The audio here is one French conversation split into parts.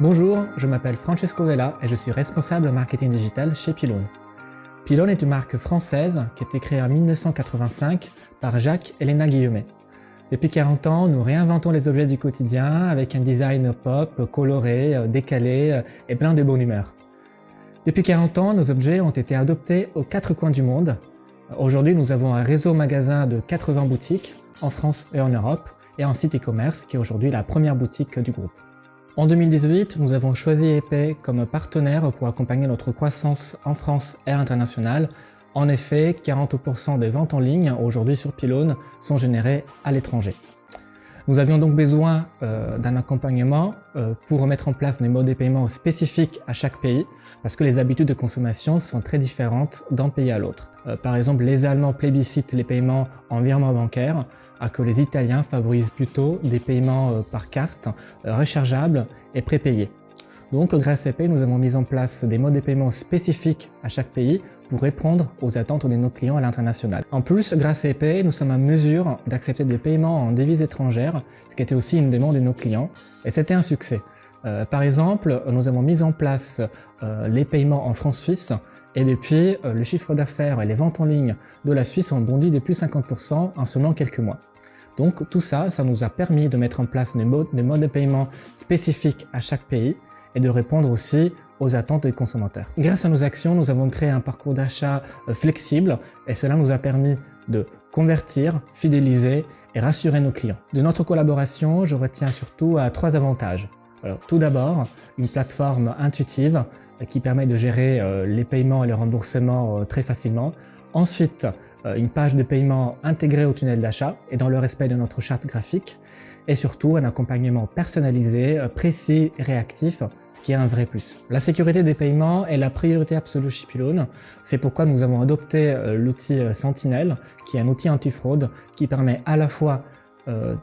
Bonjour, je m'appelle Francesco Vella et je suis responsable marketing digital chez Pylone. Pylone est une marque française qui a été créée en 1985 par Jacques et Léna Guillemet. Depuis 40 ans, nous réinventons les objets du quotidien avec un design pop, coloré, décalé et plein de bonne humeur. Depuis 40 ans, nos objets ont été adoptés aux 4 coins du monde. Aujourd'hui, nous avons un réseau magasin de 80 boutiques en France et en Europe et un site e-commerce qui est aujourd'hui la première boutique du groupe. En 2018, nous avons choisi Epay comme partenaire pour accompagner notre croissance en France et à l'international. En effet, 40% des ventes en ligne aujourd'hui sur Pylone sont générées à l'étranger. Nous avions donc besoin d'un accompagnement pour mettre en place des modes de paiement spécifiques à chaque pays parce que les habitudes de consommation sont très différentes d'un pays à l'autre. Par exemple, les Allemands plébiscitent les paiements en virement bancaire, alors que les Italiens favorisent plutôt des paiements par carte, rechargeables et prépayés. Donc, grâce à Epay, nous avons mis en place des modes de paiement spécifiques à chaque pays pour répondre aux attentes de nos clients à l'international. En plus, grâce à Epay, nous sommes en mesure d'accepter des paiements en devises étrangères, ce qui était aussi une demande de nos clients, et c'était un succès. Par exemple, nous avons mis en place les paiements en francs suisses, et depuis, le chiffre d'affaires et les ventes en ligne de la Suisse ont bondi de plus 50% en seulement quelques mois. Donc tout ça, ça nous a permis de mettre en place des modes de paiement spécifiques à chaque pays et de répondre aussi aux attentes des consommateurs. Grâce à nos actions, nous avons créé un parcours d'achat flexible et cela nous a permis de convertir, fidéliser et rassurer nos clients. De notre collaboration, je retiens surtout 3 avantages. Alors, tout d'abord, une plateforme intuitive qui permet de gérer les paiements et les remboursements très facilement. Ensuite, une page de paiement intégrée au tunnel d'achat et dans le respect de notre charte graphique. Et surtout, un accompagnement personnalisé, précis et réactif, ce qui est un vrai plus. La sécurité des paiements est la priorité absolue chez Pylone. C'est pourquoi nous avons adopté l'outil Sentinel, qui est un outil anti-fraude qui permet à la fois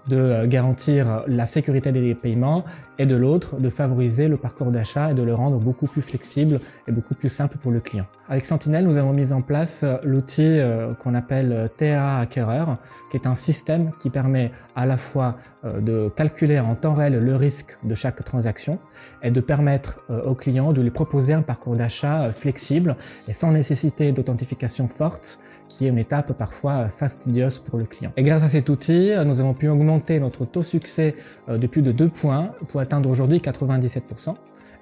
de garantir la sécurité des paiements et de l'autre de favoriser le parcours d'achat et de le rendre beaucoup plus flexible et beaucoup plus simple pour le client. Avec Sentinel, nous avons mis en place l'outil qu'on appelle TA Acquéreur, qui est un système qui permet à la fois de calculer en temps réel le risque de chaque transaction et de permettre au client de lui proposer un parcours d'achat flexible et sans nécessité d'authentification forte, qui est une étape parfois fastidieuse pour le client. Et grâce à cet outil, nous avons pu augmenter notre taux de succès de plus de 2 points pour atteindre aujourd'hui 97%.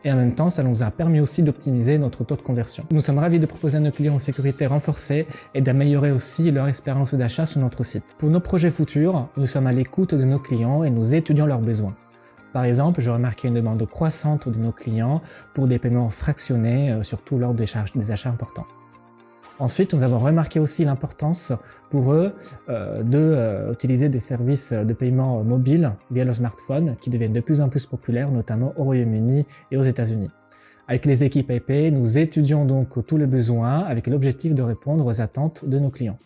Et en même temps, ça nous a permis aussi d'optimiser notre taux de conversion. Nous sommes ravis de proposer à nos clients une sécurité renforcée et d'améliorer aussi leur expérience d'achat sur notre site. Pour nos projets futurs, nous sommes à l'écoute de nos clients et nous étudions leurs besoins. Par exemple, j'ai remarqué une demande croissante de nos clients pour des paiements fractionnés, surtout lors des achats importants. Ensuite, nous avons remarqué aussi l'importance pour eux d'utiliser des services de paiement mobile via le smartphone qui deviennent de plus en plus populaires, notamment au Royaume-Uni et aux États-Unis. Avec les équipes Epay, nous étudions donc tous les besoins avec l'objectif de répondre aux attentes de nos clients.